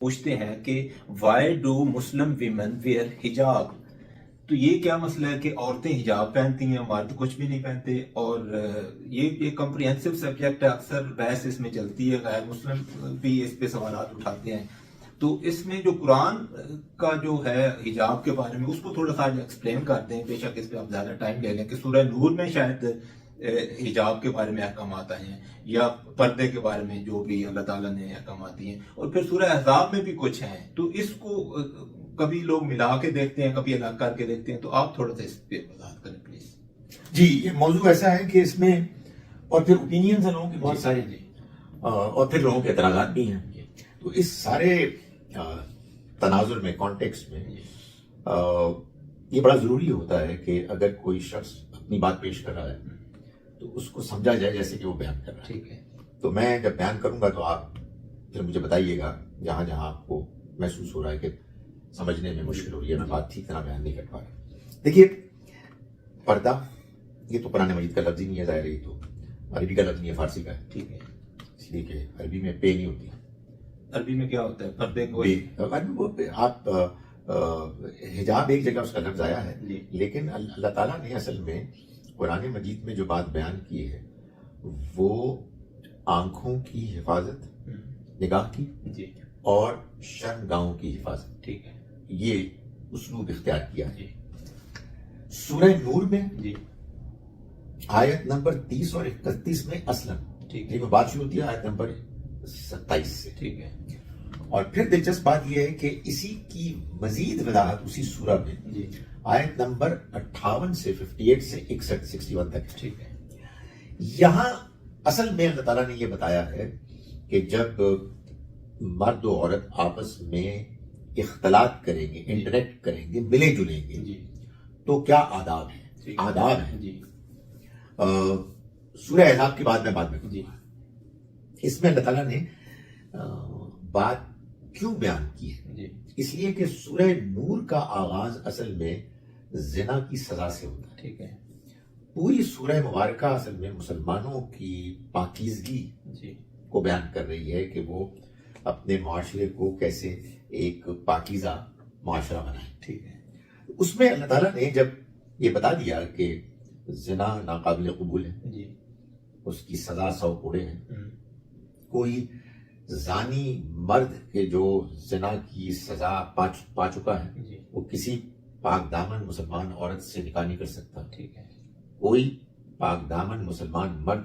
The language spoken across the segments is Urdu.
پوچھتے ہیں کہ why do Muslim women where حجاب. تو یہ کیا مسئلہ ہے کہ عورتیں حجاب پہنتی ہیں، مرد کچھ بھی نہیں پہنتے، اور یہ ایک کمپریہنسو سبجیکٹ ہے، اکثر بحث اس میں چلتی ہے، غیر مسلم بھی اس پہ سوالات اٹھاتے ہیں. تو اس میں جو قرآن کا جو ہے حجاب کے بارے میں، اس کو تھوڑا سا ایکسپلین کرتے ہیں. بے شک اس پہ آپ زیادہ ٹائم لے لیں کہ سورہ نور میں شاید حجاب کے بارے میں احکامات آئے ہیں، یا پردے کے بارے میں جو بھی اللہ تعالیٰ نے احکامات دیے ہیں، اور پھر سورہ احزاب میں بھی کچھ ہیں. تو اس کو کبھی لوگ ملا کے دیکھتے ہیں، کبھی الگ کر کے دیکھتے ہیں. تو آپ تھوڑا سا اس پہ وضاحت کریں پلیز. جی، یہ موضوع ایسا ہے کہ اس میں اور پھر اوپینینز ہیں لوگوں کے بہت سارے، اور پھر لوگوں کے اعتراضات بھی ہیں. تو اس سارے تناظر میں، کانٹیکسٹ میں یہ بڑا ضروری ہوتا ہے کہ اگر کوئی شخص اپنی بات پیش کر رہا ہے تو اس کو سمجھا جائے جیسے کہ وہ بیان کر رہا ہے. ٹھیک ہے. تو میں جب بیان کروں گا تو آپ پھر مجھے بتائیے گا جہاں جہاں آپ کو محسوس ہو رہا ہے کہ سمجھنے میں مشکل ہو رہی ہے، میں بات ٹھیک طرح بیان نہیں کر پا رہا. دیکھیے، پردہ یہ تو قرآن مجید کا لفظ ہی نہیں ہے، ظاہر ہے یہ تو عربی کا لفظ نہیں ہے، فارسی کا ہے. ٹھیک ہے. اس لیے کہ عربی میں پے نہیں ہوتی. عربی میں کیا ہوتا ہے؟ پردے کو آپ حجاب ایک جگہ اس کا لفظ آیا ہے، جی. لیکن اللہ تعالیٰ نے اصل میں قرآن مجید میں جو بات بیان کی ہے وہ آنکھوں کی حفاظت، نگاہ کی، جی. اور شرمگاہوں کی حفاظت، ٹھیک ہے. یہ اسلوب اختیار کیا ہے. جی. سورہ نور میں جی. آیت نمبر 30 اور 31 میں اصلاً ٹھیک ہے. یہ بات شروع ہوتی ہے آیت نمبر 27 سے. ٹھیک ہے. اور پھر دلچسپ بات یہ ہے کہ اسی کی مزید وضاحت اسی سورہ میں جی. آیت نمبر 58 سے 58 سے 61 61 تک. ٹھیک ہے. یہاں اصل میں اللہ تعالیٰ نے یہ بتایا ہے کہ جب مرد و عورت آپس میں اختلاط کریں گے، انٹریکٹ کریں گے، ملے جلیں گے، جی. تو کیا آداب ہیں. آداب ہیں. جی. سورہ احزاب کی بات میں جی. اس میں اللہ تعالیٰ نے بات کیوں بیان کی ہے؟ جی. اس لیے کہ سورہ نور کا آغاز اصل میں زنا کی سزا سے ہوتا ہے. ٹھیک ہے. پوری سورہ مبارکہ اصل میں مسلمانوں کی پاکیزگی جی. کو بیان کر رہی ہے کہ وہ اپنے معاشرے کو کیسے ایک پاکیزہ معاشرہ بنائیں. ٹھیک ہے. اس میں اللہ تعالیٰ نے جب یہ بتا دیا کہ زنا ناقابل قبول ہے، جی. اس کی سزا 100 کوڑے ہیں. کوئی زانی مرد کے جو زنا کی سزا پا چکا ہے، جی. وہ کسی پاک دامن مسلمان عورت سے نکاح نہیں کر سکتا. ٹھیک ہے. کوئی پاک دامن مسلمان مرد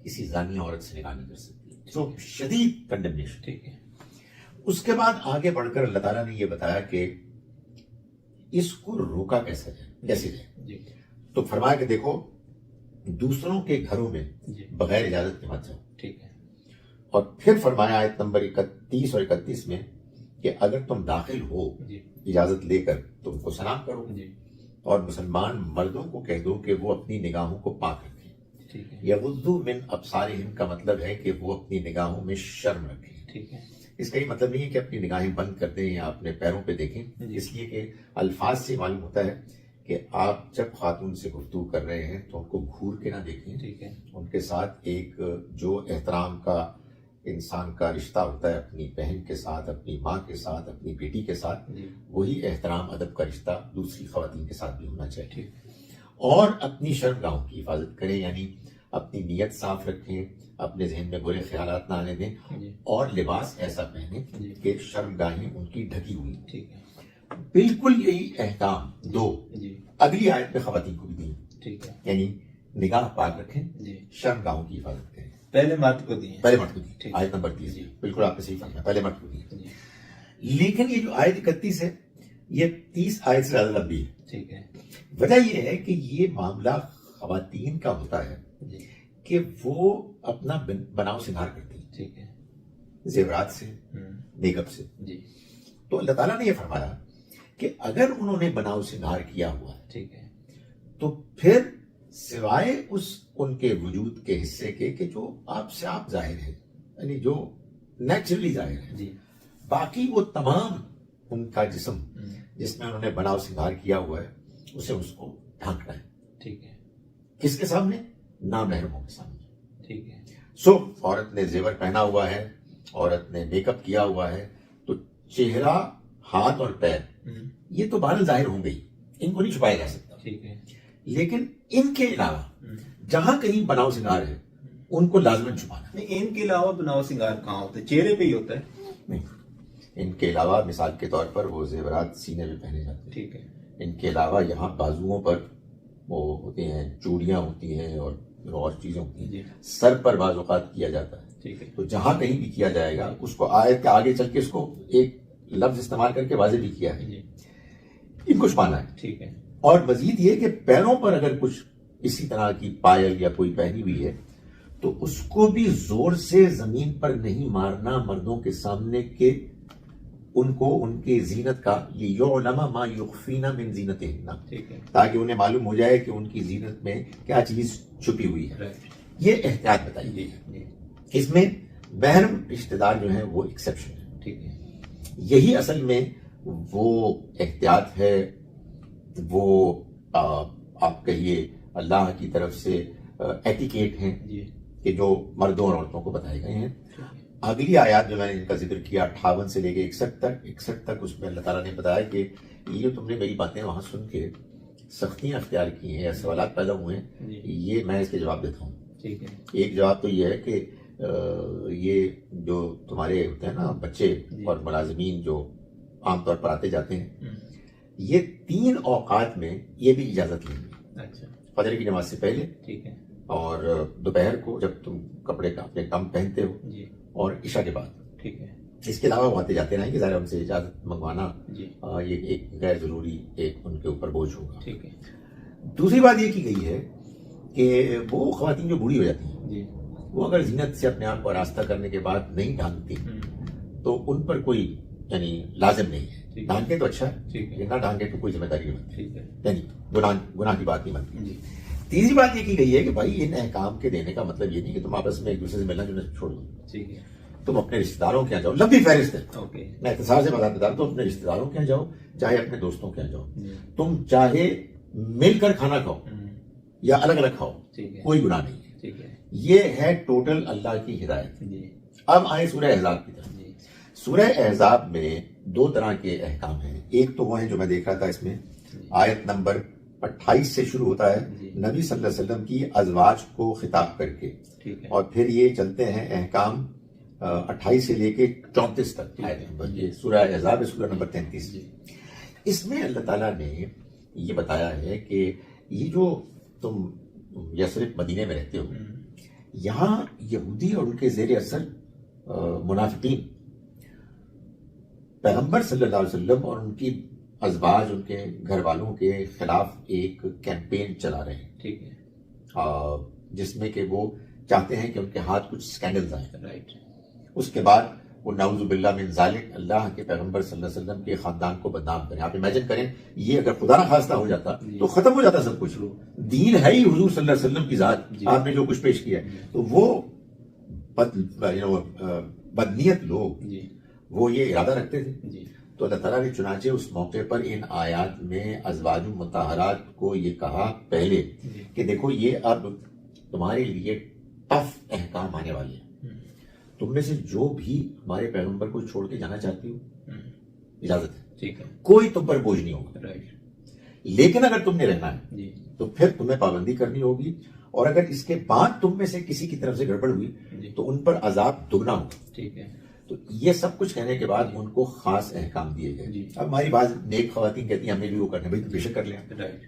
کسی زانی عورت سے نکاح نہیں کر سکتی. سو شدید کنڈمنیشن. ٹھیک ہے. اس کے بعد آگے بڑھ کر اللہ تعالیٰ نے یہ بتایا کہ اس کو روکا کیسے جائے. جی. تو فرمایا کہ دیکھو، دوسروں کے گھروں میں جی. بغیر اجازت کے مت جاؤ. ٹھیک ہے. اور پھر فرمایا آیت نمبر 31 اور 31 میں کہ اگر تم داخل ہو جی. اجازت لے کر تم کو سلام کرو، جی. اور مسلمان مردوں کو کہہ دو کہ وہ اپنی نگاہوں کو پاک رکھیں. ٹھیک ہے. یغضوا من ابصارہم کا مطلب ہے کہ وہ اپنی نگاہوں میں شرم رکھیں. ٹھیک ہے. اس کا یہ مطلب نہیں ہے کہ اپنی نگاہیں بند کر دیں یا اپنے پیروں پہ دیکھیں. جی. اس لیے کہ الفاظ سے معلوم ہوتا ہے کہ آپ جب خاتون سے گفتگو کر رہے ہیں تو ان کو گھور کے نہ دیکھیں. ٹھیک ہے. ان کے ساتھ ایک جو احترام کا انسان کا رشتہ ہوتا ہے اپنی بہن کے ساتھ، اپنی ماں کے ساتھ، اپنی بیٹی کے ساتھ، جی. وہی احترام ادب کا رشتہ دوسری خواتین کے ساتھ بھی ہونا چاہیے. ٹھیک. اور اپنی شرمگاہوں کی حفاظت کریں، یعنی اپنی نیت صاف رکھیں، اپنے ذہن میں برے خیالات نہ آنے دیں، جی. اور لباس ایسا پہنیں جی. کہ شرمگاہیں ان کی ڈھکی ہوئی. ٹھیک ہے. بالکل یہی احکام دو جی. اگلی آیت میں خواتین کو بھی دی. ٹھیک ہے. یعنی نگاہ پاک رکھیں، جی. شرمگاہوں کی حفاظت کریں. پہلے مرد کو دیے. پہلے مرد کو دی. ٹھیک. آیت نمبر 30. جی. بالکل آپ نے صحیح فرمایا، پہلے مرد کو دی. جی. لیکن یہ جو آیت 31 ہے یہ 30 آیت سے زیادہ لمبی ہے. ٹھیک ہے. وجہ یہ ہے کہ یہ معاملہ خواتین کا ہوتا ہے جی. کہ وہ اپنا بناؤ سنگار کرتی ہیں، ٹھیک ہے. زیورات سے، میک اپ سے. جی. تو اللہ تعالیٰ نے یہ فرمایا کہ اگر انہوں نے بناؤ سنگار کیا ہوا ہے ٹھیک ہے. تو پھر سوائے ان کے وجود کے حصے کے کہ جو آپ سے آپ ظاہر ہے، یعنی جو نیچرلی ظاہر ہے، جی. باقی وہ تمام ان کا جسم جس میں انہوں نے بناؤ سنگار کیا ہوا ہے اسے اس کو ڈھانکنا ہے. ٹھیک ہے. کس کے سامنے؟ نامحرموں کے سامنے. ٹھیک ہے. سو عورت نے زیور پہنا ہوا ہے، عورت نے میک اپ کیا ہوا ہے، تو چہرہ، ہاتھ اور پیر یہ تو بہرحال ظاہر ہوں گئی، ان کو نہیں چھپایا جا سکتا، ٹھیک ہے، لیکن ان کے علاوہ جہاں کہیں بناؤ سنگار ہے ان کو لازماً چھپانا نہیں ان کے علاوہ بناؤ سنگار کہاں ہوتا ہے؟ چہرے پہ ہی ہوتا ہے؟ نہیں. ان کے علاوہ مثال کے طور پر وہ زیورات سینے میں پہنے جاتے ہیں، ٹھیک ہے، ان کے علاوہ یہاں بازوؤں پر وہ ہوتے ہیں، چوڑیاں ہوتی ہیں اور چیزیں ہوتی ہیں، جی، سر پر بعض اوقات کیا جاتا ہے. ٹھیک ہے، تو جہاں کہیں بھی کیا جائے گا اس کو آیت کے آگے چل کے اس کو ایک لفظ استعمال کر کے واضح بھی کیا ہے، جی، ان کو چھپانا ہے. ٹھیک ہے، اور مزید یہ کہ پیروں پر اگر کچھ اسی طرح کی پائل یا کوئی پہنی ہوئی ہے تو اس کو بھی زور سے زمین پر نہیں مارنا مردوں کے سامنے، کہ ان کو ان کی زینت کا لِيُعْلَمَ مَا يُخْفِينَ مِن زِينَتِهِنَّ، ٹھیک ہے، تاکہ انہیں معلوم ہو جائے کہ ان کی زینت میں کیا چیز چھپی ہوئی ہے. رائٹ، یہ احتیاط بتائی جی، گئی ہے. جی، اس میں محرم رشتہ دار جو ہیں وہ ایکسیپشن ہے. ٹھیک ہے، یہی اصل میں وہ احتیاط ہے، وہ آپ کہیے اللہ کی طرف سے ایٹیکیٹ ہیں جی، کہ جو مردوں اور عورتوں کو بتائے گئے ہیں. ٹھیک ہے، اگلی آیات جو میں نے ان کا ذکر کیا 58 سے لے کے 61 تک اس میں اللہ تعالیٰ نے بتایا کہ یہ جو تم نے میری باتیں وہاں سن کے سختیاں اختیار کی ہیں یا سوالات پیدا ہوئے ہیں، جی، یہ میں اس کے جواب دیتا ہوں. ٹھیک ہے، ایک جواب تو یہ ہے کہ یہ جو تمہارے ہوتے ہیں نا بچے اور ملازمین جو عام طور پر آتے جاتے ہیں، یہ 3 اوقات میں یہ بھی اجازت لیں گے. اچھا، فجر کی نماز سے پہلے، ٹھیک ہے، اور دوپہر کو جب تم کپڑے کا اپنے کم پہنتے ہو، جی، اور عشاء کے بعد. ٹھیک ہے، اس کے علاوہ وہ آتے جاتے رہیں گے، ظاہر ہم سے اجازت منگوانا جی، یہ ایک غیر ضروری ایک ان کے اوپر بوجھ ہوگا. ٹھیک ہے، دوسری بات یہ کی گئی ہے کہ وہ خواتین جو بوڑھی ہو جاتی ہیں، جی، وہ اگر زینت سے اپنے آپ کو آراستہ کرنے کے بعد نہیں ڈھانکتی تو ان پر کوئی یعنی لازم نہیں ہے. ٹھیک ہے. ڈھانکے تو اچھا ہے، ٹھیک ہے، لیکن نہ ڈھانکے تو کوئی ذمہ داری نہیں بنتی، ٹھیک ہے، یعنی گناہ کی بات نہیں بنتی. جی، تیسری بات یہ کی گئی ہے کہ بھائی ان احکام کے دینے کا مطلب یہ نہیں کہ تم آپس میں ایک دوسرے سے ملنا جلنا چھوڑ دو. ٹھیک ہے، تم اپنے رشتہ داروں کے یہاں جاؤ، لمبی فہرست ہے، اوکے، میں اختصار سے بتا دیتا ہوں. تم اپنے رشتہ داروں کے یہاں جاؤ، چاہے اپنے دوستوں کے یہاں جاؤ، جی، تم چاہے مل کر کھانا کھاؤ یا الگ الگ کھاؤ، ٹھیک ہے، کوئی گناہ نہیں ہے. ٹھیک ہے، یہ ہے ٹوٹل اللہ کی ہدایت. جی، اب آئے سورہ احزاب کی طرف. جی، سورہ احزاب میں 2 طرح کے احکام ہیں. ایک تو وہ ہیں جو میں دیکھ رہا تھا، اس میں آیت نمبر 28 سے شروع ہوتا ہے جی، نبی صلی اللہ علیہ وسلم کی ازواج کو خطاب کر کے، ٹھیک ہے، اور پھر یہ چلتے ہیں احکام 28 سے لے کے 34 تک آیت نمبر. یہ سورہ احزاب ہے، سورہ نمبر 33. جی، اس میں اللہ تعالیٰ نے یہ بتایا ہے کہ یہ جو تم یثرب مدینے میں رہتے ہو، یہاں یہودی اور ان کے زیر اثر منافقین پیغمبر صلی اللہ علیہ وسلم اور ان کی ازواج، ان کے گھر والوں کے خلاف ایک کیمپین چلا رہے ہیں، ٹھیک ہے، جس میں کہ وہ چاہتے ہیں کہ ان کے ہاتھ کچھ سکینڈلز آئیں. رائٹ، اس کے بعد وہ نعوذ باللہ من ذالک اللہ کے پیغمبر صلی اللہ علیہ وسلم کے خاندان کو بدنام کریں. آپ امیجن کریں یہ اگر خدا نہ خواستہ ہو جاتا تو ختم ہو جاتا سب کچھ. دین ہے ہی حضور صلی اللہ علیہ وسلم کی ذات، آپ نے جو کچھ پیش کیا ہے. تو وہ بدنیت لوگ جی، وہ یہ ارادہ رکھتے تھے. جی، تو اللہ تعالیٰ نے چنانچہ اس موقع پر ان آیات میں ازواج مطہرات کو یہ کہا پہلے کہ دیکھو یہ اب تمہارے لیے ٹف احکام آنے والے ہیں. تم میں سے جو بھی ہمارے پیغمبر کو چھوڑ کے جانا چاہتی ہو، اجازت ہے، ٹھیک ہے، کوئی تم پر بوجھ نہیں ہوگا. رائٹ، لیکن اگر تم نے رہنا ہے جی، تو پھر تمہیں پابندی کرنی ہوگی، اور اگر اس کے بعد تم میں سے کسی کی طرف سے گڑبڑ ہوئی جی، تو ان پر عذاب دگنا ہوگا. ٹھیک ہے، تو یہ سب کچھ کہنے کے بعد ان کو خاص احکام دیے گئے. جی. اب ہماری بعض نیک خواتین کہتی ہیں ہمیں بھی وہ کرنا ہے، بھائی تو بے شک کر لیں، رائٹ،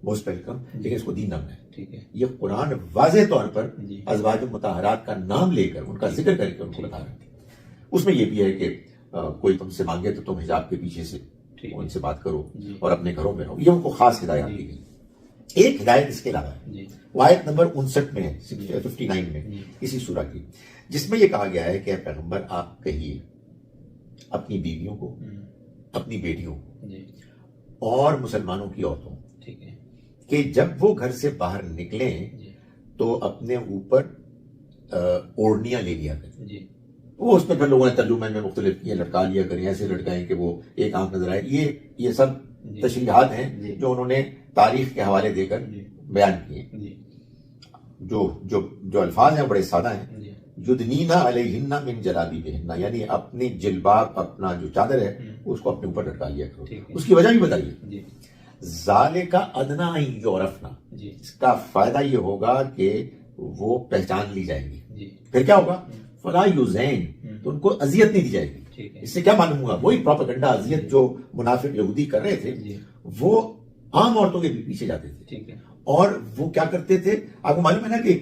موسٹ ویلکم، لیکن اس کو دین نہ بنائیں. ٹھیک ہے، یہ قرآن واضح طور پر جی، ازواج مطہرات کا نام لے کر ان کا ذکر کر کے ان کو بتا رہے ہیں. اس میں یہ بھی ہے کہ کوئی تم سے مانگے تو تم حجاب کے پیچھے سے ٹھیک ہے، ان سے بات کرو جی، اور اپنے گھروں میں رہو. یہ ان کو خاص ہدایات جی. دی گئی. ایک ہدایت اس کے علاوہ ہے، جی، وہ آیت نمبر 59 میں ہے، 59 میں جی، اسی سورہ کی، جس میں یہ کہا گیا ہے کہ اے پیغمبر آپ کہیے اپنی بیویوں کو، اپنی بیٹیوں جی، اور مسلمانوں کی عورتوں ٹھیک ہے، کہ جب وہ گھر سے باہر نکلیں جی، تو اپنے اوپر اوڑھنیاں لے لیا کریں. جی، وہ اس میں پھر لوگوں نے ترجمے میں مختلف کیے، لٹکا لیا کریں، ایسے لٹکائیں کہ وہ ایک آنکھ نظر آئے. یہ سب جی، تشریحات ہیں جی، جو انہوں نے تاریخ کے حوالے دے کر جی، بیان کیے. جی، جو الفاظ ہیں بڑے سادہ ہیں، جی، یدنینا علیہن من جلابیبہن، یعنی اپنی جلباب، اپنا جو چادر ہے اس کو اپنے اوپر لٹکا لیا کرو. اس کی وجہ بھی بتائیے. جی ذالک ادنیٰ ان یعرفنا، جی اس کا فائدہ یہ ہوگا کہ وہ پہچان لی جائیں گی. جی پھر کیا ہوگا؟ فلا یوزین، تو ان کو اذیت نہیں دی جائے گی. ٹھیک ہے. اس سے کیا معلوم ہوا؟ وہی پروپیگنڈا اذیت جو منافق یہودی کر رہے تھے، جی وہ عام عورتوں کے بھی پیچھے جاتے تھے. ٹھیک ہے. اور وہ کیا کرتے تھے؟ آپ کو معلوم ہے نا کہ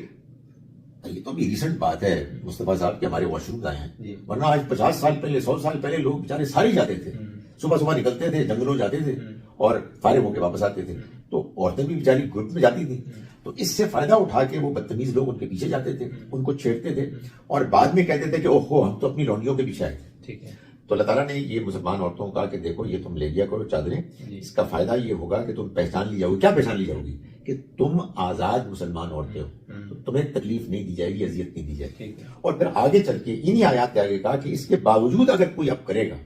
یہ تو ابھی ریسنٹ بات ہے مصطفیٰ صاحب کے ہمارے واش روم آئے ہیں، جی ورنہ آج 50 سال پہلے 100 سال پہلے لوگ بیچارے سارے جاتے تھے. صبح صبح نکلتے تھے، جنگلوں جاتے تھے اور فارغ ہو کے واپس آتے تھے. تو عورتیں بھی بیچاری گروپ میں جاتی تھیں. تو اس سے فائدہ اٹھا کے وہ بدتمیز لوگ ان کے پیچھے جاتے تھے، ان کو چھیڑتے تھے اور بعد میں کہتے تھے کہ اوہو ہم تو اپنی لونڈیوں کے پیچھے آئے تھے. ٹھیک ہے. تو اللہ تعالیٰ نے یہ مسلمان عورتوں کو کہا کہ دیکھو یہ تم لے لیا کرو چادریں، اس کا فائدہ یہ ہوگا کہ تم پہچان لی جاؤ گی. کیا پہچان لی جاؤ گی؟ کہ تم آزاد مسلمان عورتیں ہو، تو تمہیں تکلیف نہیں دی جائے گی، اذیت نہیں دی جائے گی. ٹھیک ہے. اور پھر آگے چل کے انہی آیات کے آگے کہا کہ اس کے باوجود اگر کوئی اب کرے گا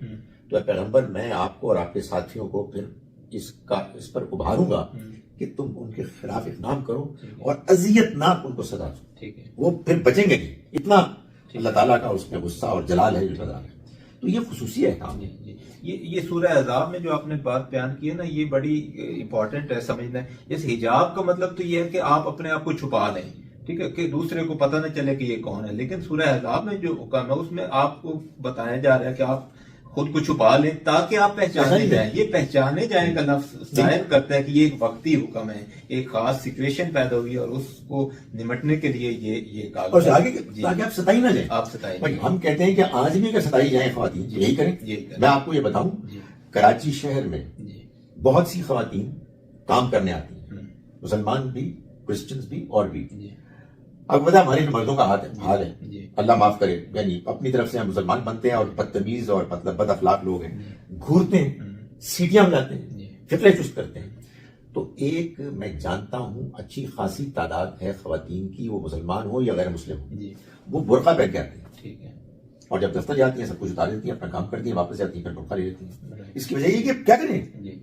تو اے پیغمبر میں آپ کو اور آپ کے ساتھیوں کو پھر اس پر ابھاروں گا کہ تم ان کے خلاف اقدام کرو اور اذیت ناک ان کو سزا دو. ٹھیک ہے. وہ پھر بچیں گے نہیں. اتنا اللہ تعالیٰ کا اس میں غصہ اور جلال ہے جو نظر آ رہا ہے. تو یہ خصوصی احکام ہے. یہ سورہ احزاب میں جو آپ نے بات بیان کی ہے نا، یہ بڑی امپورٹنٹ ہے سمجھنا. اس حجاب کا مطلب تو یہ ہے کہ آپ اپنے آپ کو چھپا لیں، ٹھیک ہے، کہ دوسرے کو پتہ نہ چلے کہ یہ کون ہے. لیکن سورہ احزاب میں جو حکم ہے اس میں آپ کو بتایا جا رہا ہے کہ آپ خود کو چھپا لیں تاکہ آپ پہچانے جائیں. یہ پہچانے جائیں کا لفظ ظاہر کرتا ہے کہ یہ ایک وقتی حکم ہے، ایک خاص سچویشن پیدا ہوئی اور اس کو نمٹنے کے لیے یہ اور آگے تاکہ آپ ستائی نہ جائیں. آپ ستائیں. بھائی ہم کہتے ہیں کہ آج بھی اگر ستائی جائیں خواتین یہی کریں. میں آپ کو یہ بتاؤں، کراچی شہر میں بہت سی خواتین کام کرنے آتی ہیں، مسلمان بھی، کرسچنز بھی اور بھی. اب پتا ہمارے مردوں کا حال ہے، اللہ معاف کرے، یعنی اپنی طرف سے ہم مسلمان بنتے ہیں اور بدتمیز اور مطلب بد اخلاق لوگ ہیں، گھورتے ہیں، سیٹیاں بجاتے ہیں، فکرے چست کرتے ہیں. تو ایک میں جانتا ہوں اچھی خاصی تعداد ہے خواتین کی، وہ مسلمان ہو یا غیر مسلم ہو، وہ برقع پہن کے آتی ہیں. ٹھیک ہے. اور جب دفتر جاتی ہیں سب کچھ اتار دیتی ہیں، اپنا کام کرتی ہیں، واپس جاتی ہیں، پھر برقع لے لیتی ہیں. اس کی وجہ یہ کہ کیا کریں،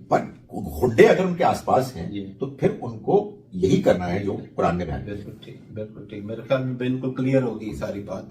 پر گھنڈے اگر ان کے آس پاس ہیں تو پھر ان کو یہی کرنا ہے جو قرآن نے بیان کیا. بالکل ٹھیک، بالکل ٹھیک. میرے خیال میں بالکل کلیئر ہوگی ساری بات.